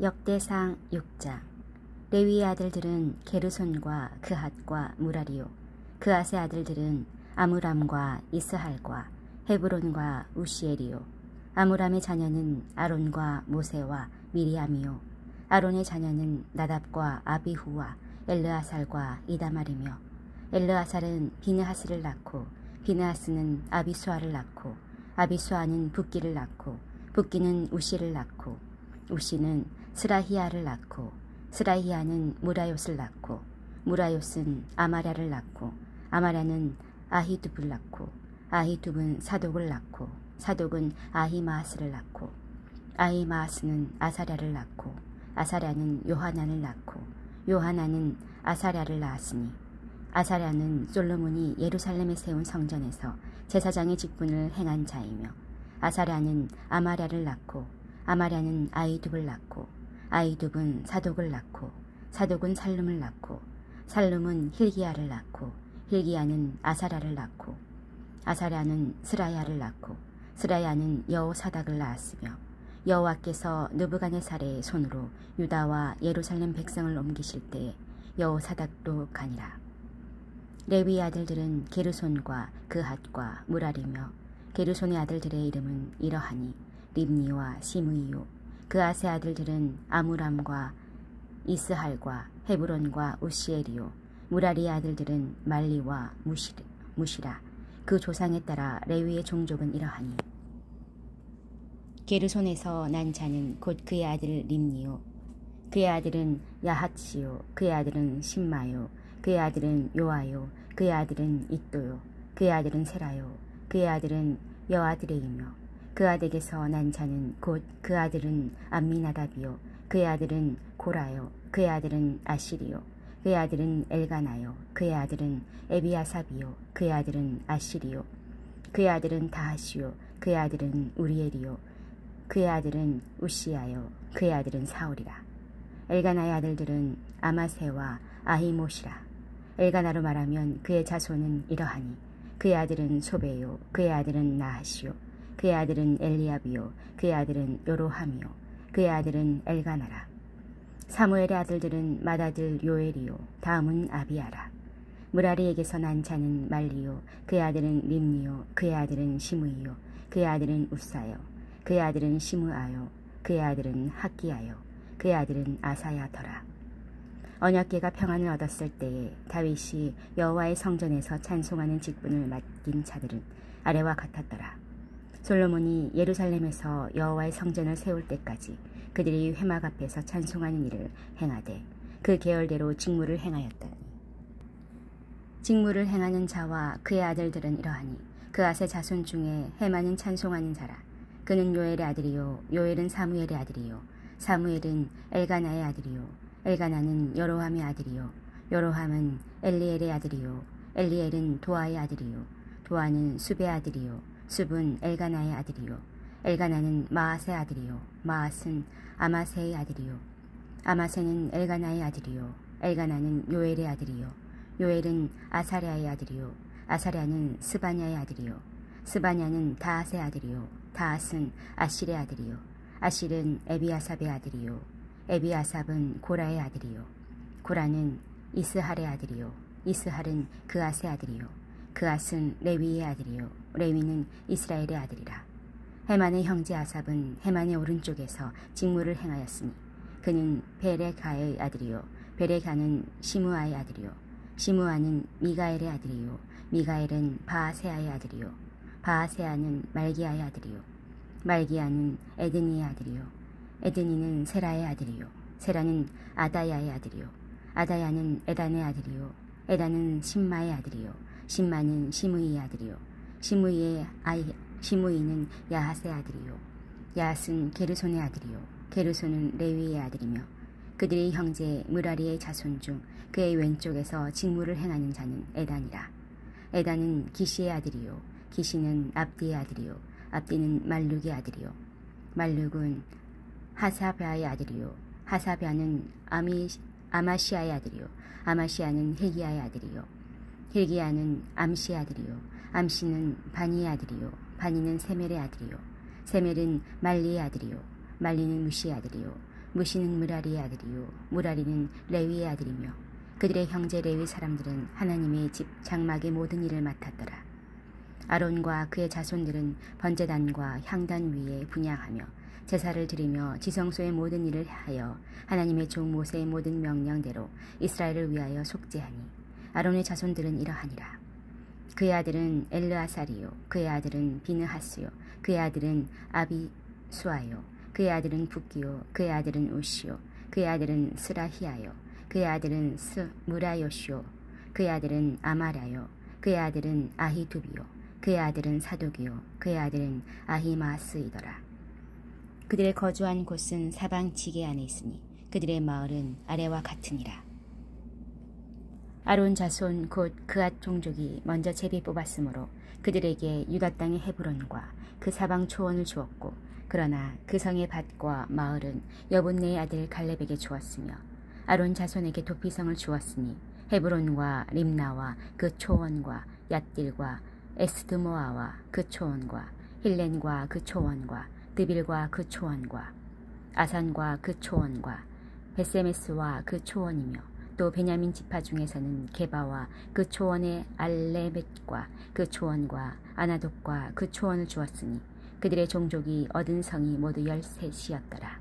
역대상 6장. 레위의 아들들은 게르손과 그핫과 무라리요. 그핫의 아들들은 아므람과 이스할과 헤브론과 우시엘이요. 아므람의 자녀는 아론과 모세와 미리암이요. 아론의 자녀는 나답과 아비후와 엘르아살과 이다말이며, 엘르아살은 비느하스를 낳고 비느하스는 아비수아를 낳고 아비수아는 붓기를 낳고 붓기는 우시를 낳고 우시는 스라히야를 낳고 스라히야는 무라요스를 낳고 무라요스는 아마랴를 낳고 아마랴는 아히두브를 낳고 아히두브는 사독을 낳고 사독은 아히마아스를 낳고 아히마아스는 아사랴를 낳고 아사랴는 요하난을 낳고 요하난은 아사랴를 낳았으니 아사랴는 솔로몬이 예루살렘에 세운 성전에서 제사장의 직분을 행한 자이며 아사랴는 아마랴를 낳고 아마랴는 아히두브를 낳고 아히두브는 사독을 낳고 사독은 살룸을 낳고 살룸은 힐기야를 낳고 힐기야는 아사랴를 낳고 아사랴는 스라야를 낳고 스라야는 여호사닥을 낳았으며 여호와께서 느부갓네살의 손으로 유다와 예루살렘 백성을 옮기실 때에 여호사닥도 가니라. 레위의 아들들은 게르손과 그핫과 무라리며 게르손의 아들들의 이름은 이러하니 립니와 시므이요. 그핫의 아들들은 아므람과 이스할과 헤브론과 우시엘이요. 무라리의 아들들은 말리와 무시라. 그 조상에 따라 레위의 종족은 이러하니 게르손에서 난 자는 곧 그의 아들 립니요. 그의 아들은 야핫시요. 그의 아들은 심마요. 그의 아들은 요아요. 그의 아들은 잇도요. 그의 아들은 세라요. 그의 아들은 여아드레이며 그 아들에게서 난 자는 곧 그 아들은 암미나답이요. 그의 아들은 고라요. 그의 아들은 아시리요. 그의 아들은 엘가나요. 그의 아들은 에비아삽이요. 그의 아들은 아시리요. 그의 아들은 다하시요. 그의 아들은 우리엘이요. 그의 아들은 우시야요. 그의 아들은 사울이라. 엘가나의 아들들은 아마세와 아히모시라. 엘가나로 말하면 그의 자손은 이러하니 그의 아들은 소베요. 그의 아들은 나하시요. 그의 아들은 엘리압이요. 그의 아들은 요로함이요. 그의 아들은 엘가나라. 사무엘의 아들들은 맏아들 요엘이요. 다음은 아비아라. 무라리에게서 난 자는 말리요. 그의 아들은 립니요. 그의 아들은 시므이요. 그의 아들은 우사요. 그의 아들은 시므아요. 그의 아들은 학기야요. 그의 아들은 아사야더라. 언약궤가 평안을 얻었을 때에 다윗이 여호와의 성전에서 찬송하는 직분을 맡긴 자들은 아래와 같았더라. 솔로몬이 예루살렘에서 여호와의 성전을 세울 때까지 그들이 회막 앞에서 찬송하는 일을 행하되 그 계열대로 직무를 행하였다니. 직무를 행하는 자와 그의 아들들은 이러하니 그앗의 자손 중에 헤만은 찬송하는 자라. 그는 요엘의 아들이요. 요엘은 사무엘의 아들이요. 사무엘은 엘가나의 아들이요. 엘가나는 여로함의 아들이요. 여로함은 엘리엘의 아들이요. 엘리엘은 도아의 아들이요. 도아는 숲의 아들이요. 숲은 엘가나의 아들이요. 엘가나는 마앗의 아들이요. 마앗은 아마세의 아들이요. 아마세는 엘가나의 아들이요. 엘가나는 요엘의 아들이요. 요엘은 아사랴의 아들이요. 아사랴는 스바냐의 아들이요. 스바냐는 다앗의 아들이요. 다앗은 아실의 아들이요. 아실은 에비아삽의 아들이요. 에비아삽은 고라의 아들이요. 고라는 이스할의 아들이요. 이스할은 그앗의 아들이요. 그앗은 레위의 아들이요. 레위는 이스라엘의 아들이라. 헤만의 형제 아삽은 헤만의 오른쪽에서 직무를 행하였으니 그는 베레가의 아들이요. 베레가는 시므아의 아들이요. 시므아는 미가엘의 아들이요. 미가엘은 바아세아의 아들이요. 바아세아는 말기야의 아들이요. 말기야는 에드니의 아들이요. 에드니는 세라의 아들이요. 세라는 아다야의 아들이요. 아다야는 에단의 아들이요. 에단은 심마의 아들이요. 심마는 시므이의 아들이요. 시므이는 야핫의 아들이요. 야핫은 게르손의 아들이요. 게르손은 레위의 아들이며 그들의 형제 무라리의 자손 중 그의 왼쪽에서 직무를 행하는 자는 에단이라. 에단은 기시의 아들이요. 기시는 압디의 아들이요. 압디는 말룩의 아들이요. 말룩은 하사베아의 아들이요. 하사베아는 아마시아의 아들이요. 아마시아는 힐기야의 아들이요. 힐기야는 암시의 아들이요. 암시는 바니의 아들이요. 바니는 세멜의 아들이요. 세멜은 말리의 아들이요. 말리는 무시의 아들이요. 무시는 무라리의 아들이요 무라리는 레위의 아들이며 그들의 형제 레위 사람들은 하나님의 집 장막의 모든 일을 맡았더라. 아론과 그의 자손들은 번제단과 향단 위에 분향하며 제사를 드리며 지성소의 모든 일을 하여 하나님의 종 모세의 모든 명령대로 이스라엘을 위하여 속죄하니 아론의 자손들은 이러하니라. 그의 아들은 엘르아살이요 그의 아들은 비느하스요 그의 아들은 아비수아요 그의 아들은 붓기요 그의 아들은 우시요 그의 아들은 스라히아요 그의 아들은 스무라요시요 그의 아들은 아마라요 그의 아들은 아히두비요 그의 아들은 사독이요 그의 아들은 아히마스이더라. 그들의 거주한 곳은 사방 지게 안에 있으니 그들의 마을은 아래와 같으니라. 아론 자손 곧 그앗 종족이 먼저 제비 뽑았으므로 그들에게 유다 땅의 헤브론과 그 사방 초원을 주었고 그러나 그 성의 밭과 마을은 여분네의 아들 갈렙에게 주었으며 아론 자손에게 도피성을 주었으니 헤브론과 림나와 그 초원과 얏딜과 에스드모아와 그 초원과 힐렌과 그 초원과 드빌과 그 초원과 아산과 그 초원과 베세메스와 그 초원이며 또 베냐민 지파 중에서는 게바와 그 초원의 알레벳과 그 초원과 아나돗과 그 초원을 주었으니 그들의 종족이 얻은 성이 모두 13이었더라.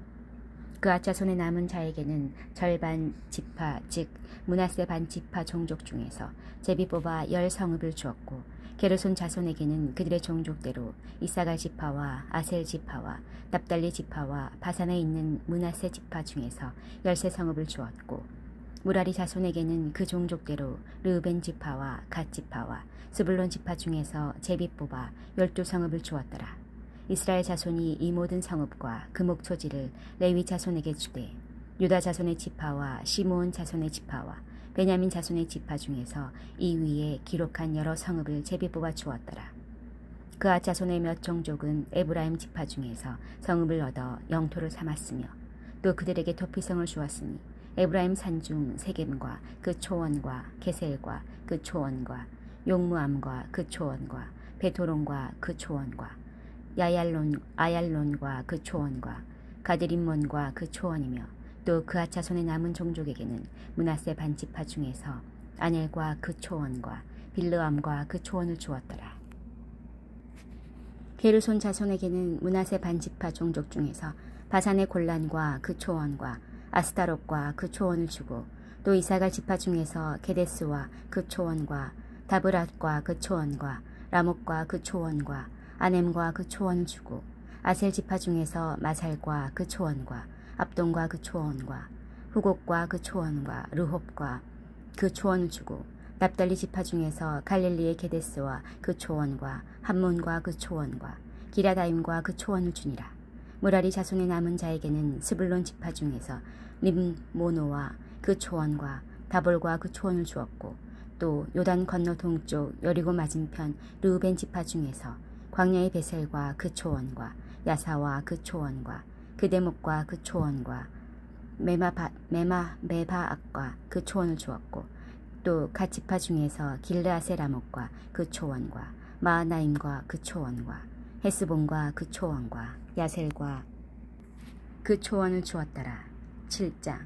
그앗 자손의 남은 자에게는 절반 지파 즉 므낫세 반 지파 종족 중에서 제비 뽑아 10성읍을 주었고 게르손 자손에게는 그들의 종족대로 이사갈 지파와 아셀 지파와 납달리 지파와 바산에 있는 므낫세 지파 중에서 13성읍을 주었고 무라리 자손에게는 그 종족대로 르우벤 지파와 갓 지파와 스불론 지파 중에서 제비 뽑아 12성읍을 주었더라. 이스라엘 자손이 이 모든 성읍과 그 목초지를 레위 자손에게 주되 유다 자손의 지파와 시므온 자손의 지파와 베냐민 자손의 지파 중에서 이 위에 기록한 여러 성읍을 제비 뽑아 주었더라. 그앗 자손의 몇 종족은 에브라임 지파 중에서 성읍을 얻어 영토를 삼았으며 또 그들에게 도피성을 주었으니 에브라임 산중 세겜과 그 초원과 게셀과 그 초원과 용무암과 그 초원과 베토론과 그 초원과 아얄론과 그 초원과 가드림몬과 그 초원이며 또 그앗 자손의 남은 종족에게는 므낫세 반지파 중에서 아넬과 그 초원과 빌르암과 그 초원을 주었더라. 게르손 자손에게는 므낫세 반지파 종족 중에서 바산의 골란과 그 초원과 아스타롯과 그 초원을 주고 또 이사갈 지파 중에서 게데스와 그 초원과 다브랏과 그 초원과 라목과 그 초원과 아넴과 그 초원을 주고 아셀 지파 중에서 마살과 그 초원과 압돈과 그 초원과 후곡과 그 초원과 르홉과 그 초원을 주고 납달리 지파 중에서 갈릴리의 게데스와 그 초원과 함몬과 그 초원과 기라다임과 그 초원을 주니라. 무라리 자손의 남은 자에게는 스불론 지파 중에서 림모노와 그 초원과 다볼과 그 초원을 주었고 또 요단 건너 동쪽 여리고 맞은편 르우벤 지파 중에서 광야의 베셀과 그 초원과 야사와 그 초원과 그대목과 그 초원과 메바악과 그 초원을 주었고 또 갓 지파 중에서 길르아세 라목과 그 초원과 마하나임과 그 초원과 헤스본과 그 초원과 야셀과 그 초원을 주었더라. 7장.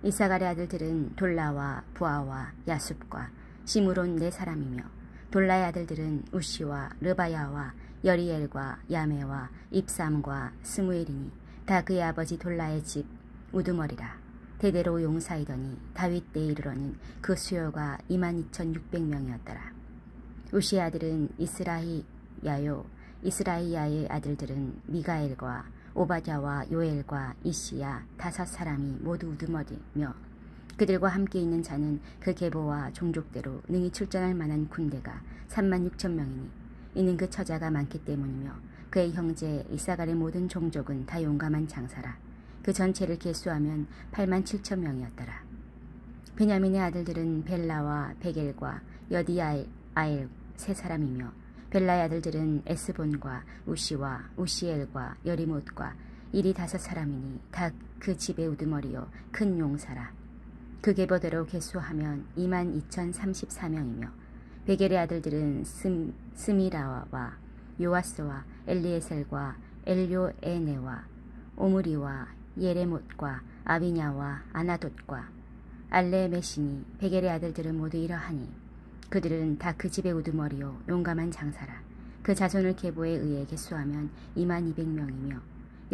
이사갈의 아들들은 돌라와 부아와 야숲과 시므론 4사람이며 돌라의 아들들은 우시와 르바야와 여리엘과 야메와 입삼과 스무엘이니 다 그의 아버지 돌라의 집 우두머리라. 대대로 용사이더니 다윗 때에 이르러는 그 수요가 22,600명이었더라. 우시의 아들은 이스라이야의 아들들은 미가엘과 오바댜와 요엘과 이시야 5사람이 모두 우두머리며 그들과 함께 있는 자는 그 계보와 종족대로 능히 출전할 만한 군대가 36,000명이니 이는 그 처자가 많기 때문이며 그의 형제 이사갈의 모든 종족은 다 용감한 장사라. 그 전체를 계수하면 87,000명이었더라. 베냐민의 아들들은 벨라와 베겔과 여디아엘 3사람이며 벨라의 아들들은 에스본과 우시와 우시엘과 여리못과 이리 5사람이니 다 그 집의 우두머리요 큰 용사라. 그 계보대로 계수하면 22,034명이며 베겔의 아들들은 스미라와 요아스와 엘리에셀과 엘요에네와 오므리와 예레못과 아비냐와 아나돗과 알레메시니 베겔의 아들들은 모두 이러하니 그들은 다 그 집의 우두머리요 용감한 장사라. 그 자손을 계보에 의해 계수하면 22,000명이며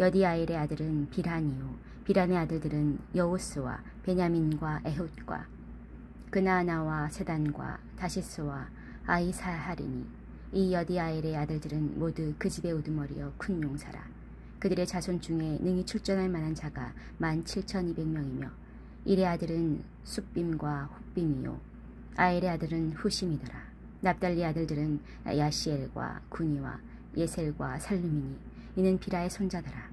여디아엘의 아들은 비란이요 비란의 아들들은 여우스와 베냐민과 에훗과 그나아나와 세단과 다시스와 아이사하리니 이 여디아엘의 아들들은 모두 그 집의 우두머리요 큰 용사라. 그들의 자손 중에 능히 출전할 만한 자가 17,200명이며 일의 아들은 숫빔과 훗빔이요 아엘의 아들은 후심이더라. 납달리 아들들은 야시엘과 구니와 예셀과 살루미니 이는 비라의 손자더라.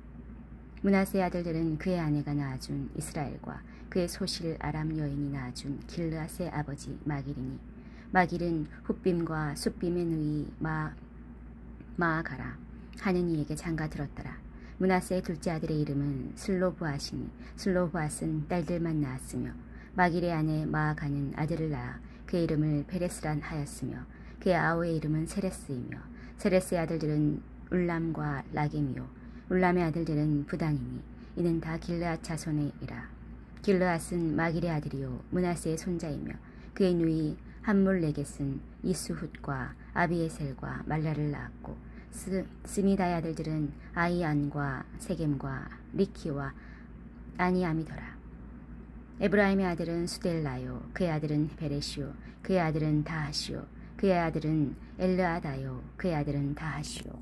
므낫세의 아들들은 그의 아내가 낳아준 이스라엘과 그의 소실 아람 여인이 낳아준 길르앗의 아버지 마길이니 마길은 훗빔과 숫빔의 누이 마아가라 하는 이에게 장가 들었더라. 므낫세의 둘째 아들의 이름은 슬로브앗이니 슬로브앗은 딸들만 낳았으며 마길의 아내 마아가는 아들을 낳아 그의 이름을 베레스란 하였으며 그의 아우의 이름은 세레스이며 세레스의 아들들은 울람과 라겜이요 울람의 아들들은 부당이니 이는 다 길르앗 자손의이라. 길르앗은 마길의 아들이요 므낫세의 손자이며 그의 누이 함몰레겟은 이수훗과 아비에셀과 말라를 낳았고 스미다의 아들들은 아이안과 세겜과 리키와 아니암이더라. 에브라임의 아들은 수델라요 그의 아들은 베레시요 그의 아들은 다하시요 그의 아들은 엘르아다요 그의 아들은 다하시요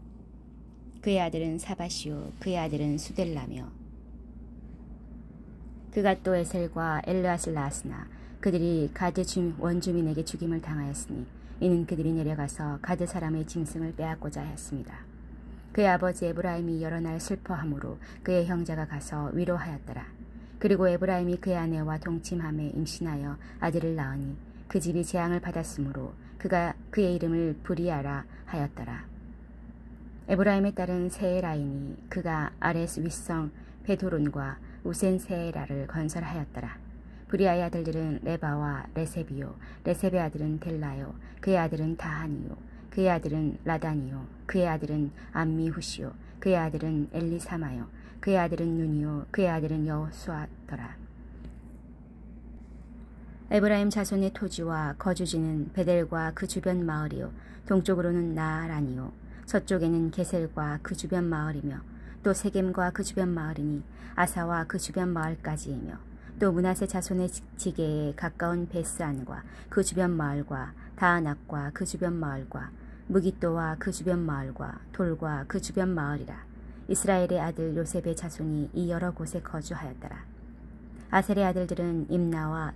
그의 아들은 사바시요 그의 아들은 수델라며 그가 또 에셀과 엘르앗을 낳았으나 그들이 가드 원주민에게 죽임을 당하였으니 이는 그들이 내려가서 가드 사람의 짐승을 빼앗고자 하였습니다. 그의 아버지 에브라임이 여러 날 슬퍼함으로 그의 형제가 가서 위로하였더라. 그리고 에브라임이 그의 아내와 동침함에 임신하여 아들을 낳으니 그 집이 재앙을 받았으므로 그가 그의 이름을 브리아라 하였더라. 에브라임의 딸은 세에라이니 그가 아레스 윗성 베도론과 우센 세에라를 건설하였더라. 브리아의 아들들은 레바와 레셉이요 레셉의 아들은 델라요 그의 아들은 다한이요 그의 아들은 라단이요 그의 아들은 암미후시요 그의 아들은 엘리사마요 그의 아들은 눈이요 그의 아들은 여호수아더라. 에브라임 자손의 토지와 거주지는 베델과 그 주변 마을이요 동쪽으로는 나아란이요 서쪽에는 게셀과 그 주변 마을이며 또 세겜과 그 주변 마을이니 아사와 그 주변 마을까지이며 또 므낫세 자손의 지게에 가까운 베스안과 그 주변 마을과 다아낙과 그 주변 마을과 무기또와 그 주변 마을과 돌과 그 주변 마을이라. 이스라엘의 아들 요셉의 자손이 이 여러 곳에 거주하였더라. 아셀의 아들들은 임나와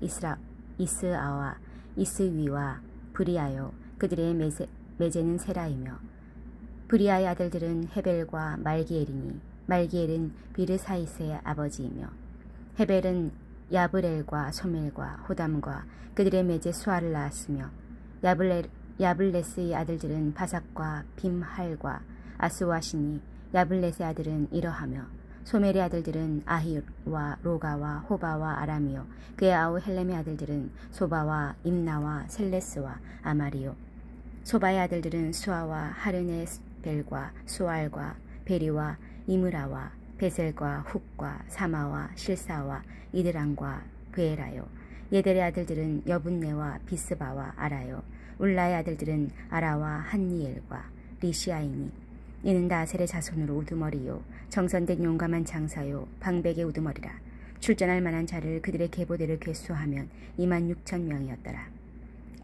이스아와 이스위와 브리아요 그들의 매제는 세라이며 브리아의 아들들은 헤벨과 말기엘이니 말기엘은 비르사이스의 아버지이며 헤벨은 야브렐과 소멜과 호담과 그들의 매제 수아를 낳았으며 야블레스의 아들들은 바삭과 빔할과 아스와시니 야블렛의 아들은 이러하며 소멜의 아들들은 아히와 로가와 호바와 아람이요 그의 아우 헬렘의 아들들은 소바와 임나와 셀레스와 아마리요 소바의 아들들은 수아와 하르네벨과 수알과 베리와 이므라와 베셀과 훅과 사마와 실사와 이드랑과 브에라요 예델의 아들들은 여분네와 비스바와 아라요 울라의 아들들은 아라와 한니엘과 리시아이니 이는 다 아셀의 자손으로 우두머리요 정선된 용감한 장사요 방백의 우두머리라. 출전할 만한 자를 그들의 계보대로 계수하면 26,000명이었더라.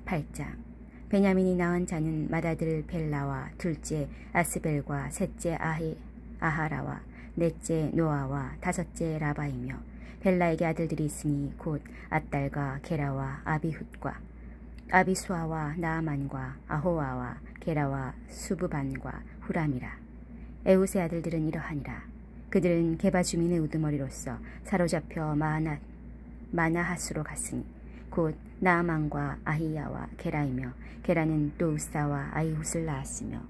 8장 베냐민이 낳은 자는 맏아들 벨라와 둘째 아스벨과 셋째 아하라와 넷째 노아와 다섯째 라바이며 벨라에게 아들들이 있으니 곧 앗달과 게라와 아비훗과 아비수아와 나아만과 아호아와 게라와 수브반과 후람이라. 에훗의 아들들은 이러하니라. 그들은 게바 주민의 우두머리로서 사로잡혀 마나하스로 갔으니 곧 나아만과 아히야와 게라이며 게라는 또 우사와 아이훗을 낳았으며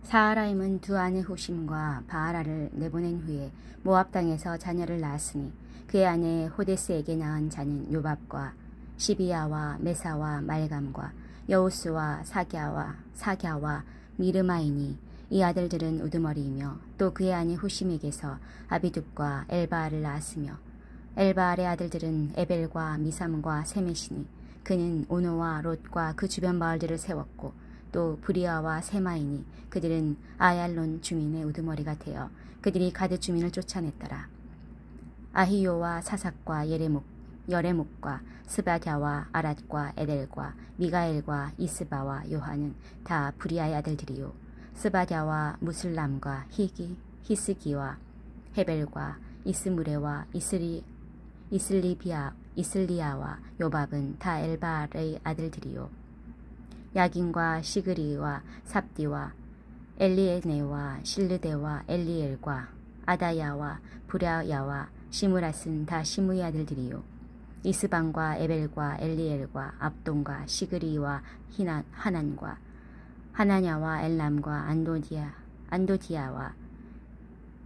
사하라임은 두 아내 후심과 바하라를 내보낸 후에 모압 땅에서 자녀를 낳았으니 그의 아내 호데스에게 낳은 자는 요밥과 시비야와 메사와 말감과 여우스와 사갸와 미르마이니 이 아들들은 우두머리이며 또 그의 아내 후심에게서 아비둡과 엘바알을 낳았으며 엘바알의 아들들은 에벨과 미삼과 세메시니 그는 오노와 롯과 그 주변 마을들을 세웠고 또 브리아와 세마이니 그들은 아얄론 주민의 우두머리가 되어 그들이 가드 주민을 쫓아냈더라. 아히요와 사삭과 여레목과 스바갸와 아랏과 에델과 미가엘과 이스바와 요한은 다 브리아의 아들들이요 스바갸와 무슬람과 히스기와 헤벨과 이스무레와 이슬리아와 요밥은 다 엘바알의 아들들이요 야긴과 시그리와 삽디와 엘리에네와 실르데와 엘리엘과 아다야와 부랴야와 시므랏은 다 시므의 아들들이요 이스방과 에벨과 엘리엘과 압돈과 시그리와 하난과 하나냐와 엘람과 안도디아와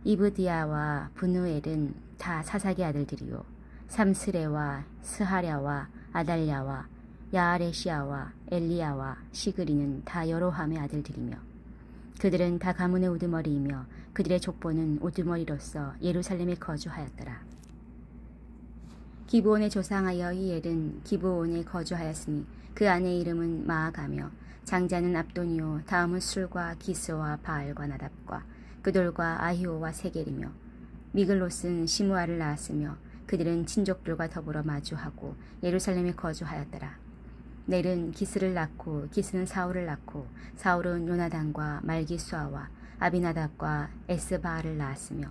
이브디아와 분우엘은 다 사삭의 아들들이요 삼스레와 스하랴와 아달랴와 야아레시아와 엘리야와 시그리는 다 여로함의 아들들이며 그들은 다 가문의 우두머리이며 그들의 족보는 우두머리로서 예루살렘에 거주하였더라. 기브온의 조상 여히엘은 기브온에 거주하였으니 그 아내의 이름은 마아가며 장자는 압돈이요 다음은 술과 기스와 바알과 나답과 그돌과 아히오와 세겔이며 미글롯은 시므아를 낳았으며 그들은 친족들과 더불어 마주하고 예루살렘에 거주하였더라. 넬은 기스를 낳고 기스는 사울을 낳고 사울은 요나단과 말기수아와 아비나답과 에스바알을 낳았으며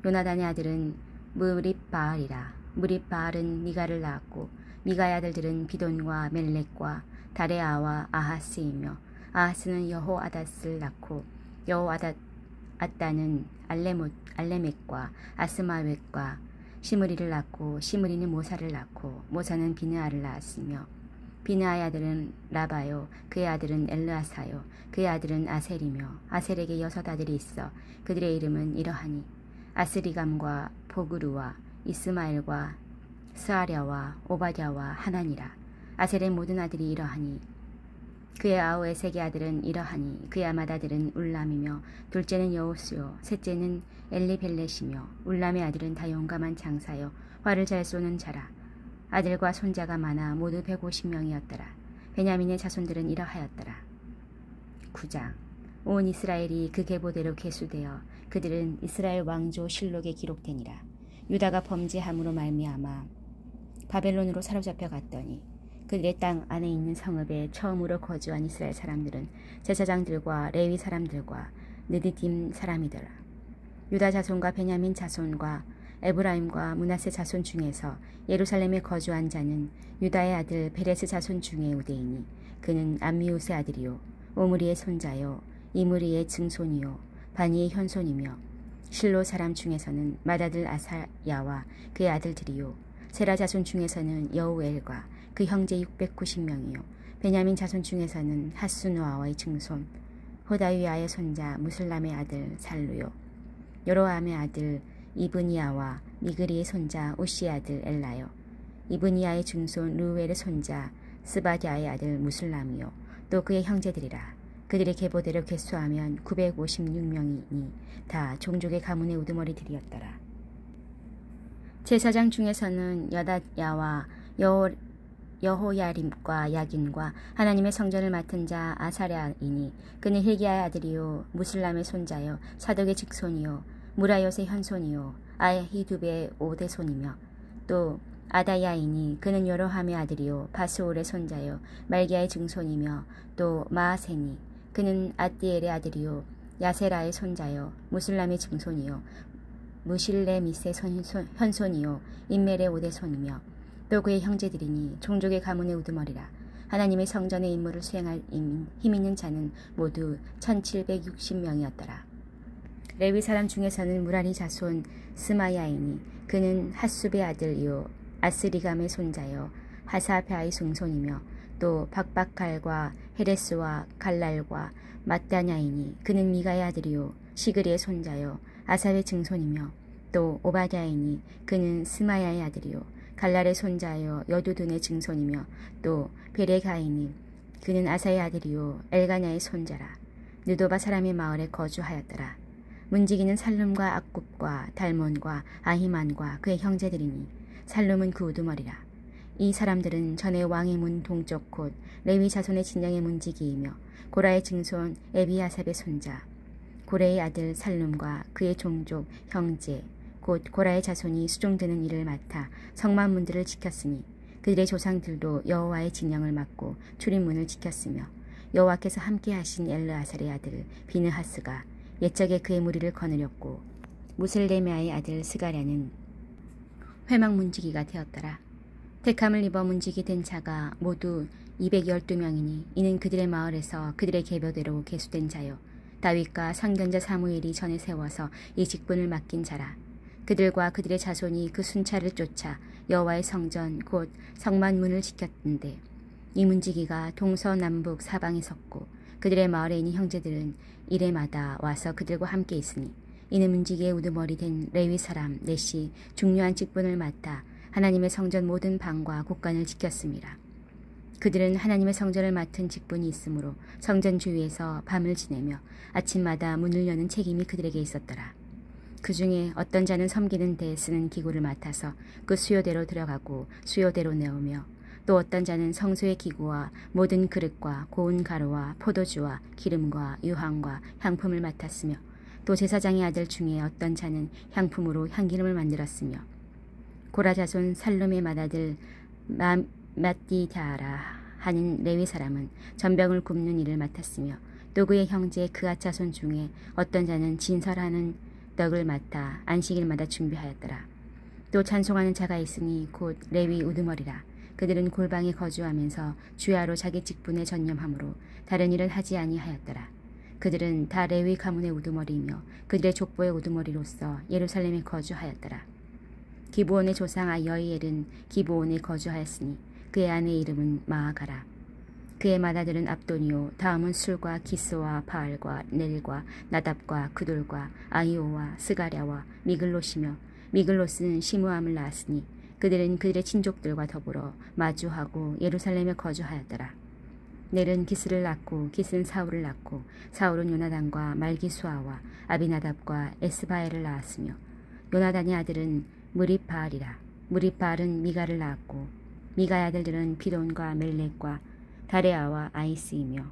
요나단의 아들은 무립바알이라. 무립바알은 미가를 낳았고 미가의 아들들은 비돈과 멜렉과 다레아와 아하스이며 아하스는 여호아닷을 낳고 여호아닷다는 알레멕과 아스마웻과 시므리를 낳고 시므리는 모사를 낳고 모사는 비느아를 낳았으며 비느아의 아들은 라바요 그의 아들은 엘르아사요 그의 아들은 아셀이며 아셀에게 6 아들이 있어 그들의 이름은 이러하니 아스리감과 보그루와 이스마엘과 스아랴와 오바댜와 하나니라. 아셀의 모든 아들이 이러하니 그의 아우에색의 아들은 이러하니 그의 아맏아들은 울람이며 둘째는 여호수요 셋째는 엘리벨렛이며 울람의 아들은 다 용감한 장사요 활을 잘 쏘는 자라. 아들과 손자가 많아 모두 150명이었더라. 베냐민의 자손들은 이러하였더라. 9장 온 이스라엘이 그 계보대로 계수되어 그들은 이스라엘 왕조 실록에 기록되니라. 유다가 범죄함으로 말미암아 바벨론으로 사로잡혀 갔더니 그들의 땅 안에 있는 성읍에 처음으로 거주한 이스라엘 사람들은 제사장들과 레위 사람들과 느디딤 사람이더라. 유다 자손과 베냐민 자손과 에브라임과 므낫세 자손 중에서 예루살렘에 거주한 자는 유다의 아들 베레스 자손 중에 우대이니 그는 암미우스의 아들이요 오므리의 손자요 이므리의 증손이요 바니의 현손이며 실로 사람 중에서는 맏아들 아사야와 그의 아들들이요 세라 자손 중에서는 여우엘과 그 형제 690명이요 베냐민 자손 중에서는 하수누아와의 증손 호다위아의 손자 무슬람의 아들 살루요 여로함의 아들 이브니아와 미그리의 손자 우시의 아들 엘라요 이브니아의 증손 루엘의 손자 스바디아의 아들 무슬람이요 또 그의 형제들이라. 그들의 계보대로 계수하면 956명이니 다 종족의 가문의 우두머리들이었더라. 제사장 중에서는 여다야와 여호야림과 야긴과 하나님의 성전을 맡은 자 아사랴이니 그는 힐기야의 아들이요 무슬람의 손자요 사독의 직손이요 무라요의 현손이요 아히두베의 5대손이며 또 아다야이니 그는 여로함의 아들이요 바스올의 손자요 말기야의 증손이며 또 마아세니 그는 아띠엘의 아들이요 야세라의 손자요 무슬람의 증손이요 무실레미스의 현손이요 인멜의 5대손이며 또 그의 형제들이니 종족의 가문의 우두머리라. 하나님의 성전의 임무를 수행할 힘 있는 자는 모두 1760명이었더라. 레위 사람 중에서는 무라리 자손 스마야이니 그는 핫숲의 아들이요 아스리감의 손자요 하사베아의 증손이며 또 박박갈과 헤레스와 갈랄과 mat다냐이니 그는 미가의 아들이요 시그리의 손자요 아삽의 증손이며 또 오바댜이니 그는 스마야의 아들이요 갈랄의 손자요 여두둔의 증손이며 또 베레가이니 그는 아사의 아들이요 엘가냐의 손자라. 느도바 사람의 마을에 거주하였더라. 문지기는 살룸과 악굽과 달몬과 아히만과 그의 형제들이니 살룸은 그 우두머리라. 이 사람들은 전에 왕의 문 동쪽 곧 레위 자손의 진영의 문지기이며 고라의 증손 에비아삽의 손자 고레의 아들 살룸과 그의 종족 형제 곧 고라의 자손이 수종드는 일을 맡아 성막 문들을 지켰으니 그들의 조상들도 여호와의 진영을 맡고 출입문을 지켰으며 여호와께서 함께 하신 엘르아살의 아들 비느하스가 옛적에 그의 무리를 거느렸고 무슬레메아의 아들 스가랴는 회막 문지기가 되었더라. 택함을 입어 문지기 된 자가 모두 212명이니 이는 그들의 마을에서 그들의 계보대로 계수된 자요 다윗과 선견자 사무엘이 전에 세워서 이 직분을 맡긴 자라. 그들과 그들의 자손이 그 순찰을 쫓아 여호와의 성전 곧 성만문을 지켰는데 이 문지기가 동서남북 사방에 섰고 그들의 마을에 있는 형제들은 이래마다 와서 그들과 함께 있으니 이는 문지기의 우두머리 된 레위 사람 넷이 중요한 직분을 맡아 하나님의 성전 모든 방과 곳간을 지켰습니다. 그들은 하나님의 성전을 맡은 직분이 있으므로 성전 주위에서 밤을 지내며 아침마다 문을 여는 책임이 그들에게 있었더라. 그 중에 어떤 자는 섬기는 데 쓰는 기구를 맡아서 그 수요대로 들어가고 수요대로 내오며 또 어떤 자는 성소의 기구와 모든 그릇과 고운 가루와 포도주와 기름과 유황과 향품을 맡았으며 또 제사장의 아들 중에 어떤 자는 향품으로 향기름을 만들었으며 고라 자손 살룸의 맏아들 맏디다라 하는 레위 사람은 전병을 굽는 일을 맡았으며 또 그의 형제 그앗 자손 중에 어떤 자는 진설하는 떡을 맡아 안식일마다 준비하였더라. 또 찬송하는 자가 있으니 곧 레위 우두머리라. 그들은 골방에 거주하면서 주야로 자기 직분에 전념하므로 다른 일을 하지 아니하였더라. 그들은 다 레위 가문의 우두머리이며 그들의 족보의 우두머리로서 예루살렘에 거주하였더라. 기브온의 조상 여이엘은 기브온에 거주하였으니 그의 아내의 이름은 마아가라. 그의 맏아들은 압도니오 다음은 술과 기스와 바알과 넬과 나답과 그돌과 아이오와 스가랴와 미글롯이며 미글롯은 시므암을 낳았으니 그들은 그들의 친족들과 더불어 마주하고 예루살렘에 거주하였더라. 넬은 기스를 낳고 기스는 사울을 낳고 사울은 요나단과 말기수아와 아비나답과 에스바엘을 낳았으며 요나단의 아들은 무립바알이라. 무립바알은 미가를 낳았고 미가의 아들들은 비돈과 멜렉과 다레아와 아이스이며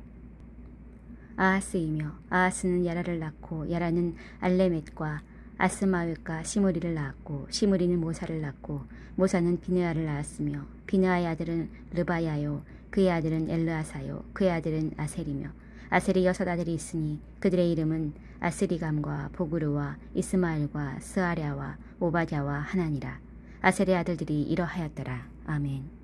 아하스이며 아하스는 야라를 낳고 야라는 알레멧과 아스마웻과 시므리를 낳았고 시므리는 모사를 낳고 모사는 비느아를 낳았으며 비느아의 아들은 르바야요 그의 아들은 엘르아사요 그의 아들은 아셀이며 아셀이 6 아들이 있으니 그들의 이름은 아스리감과 보그르와 이스마엘과 스아랴와 오바댜와 하나니라. 아셀의 아들들이 이러하였더라. 아멘.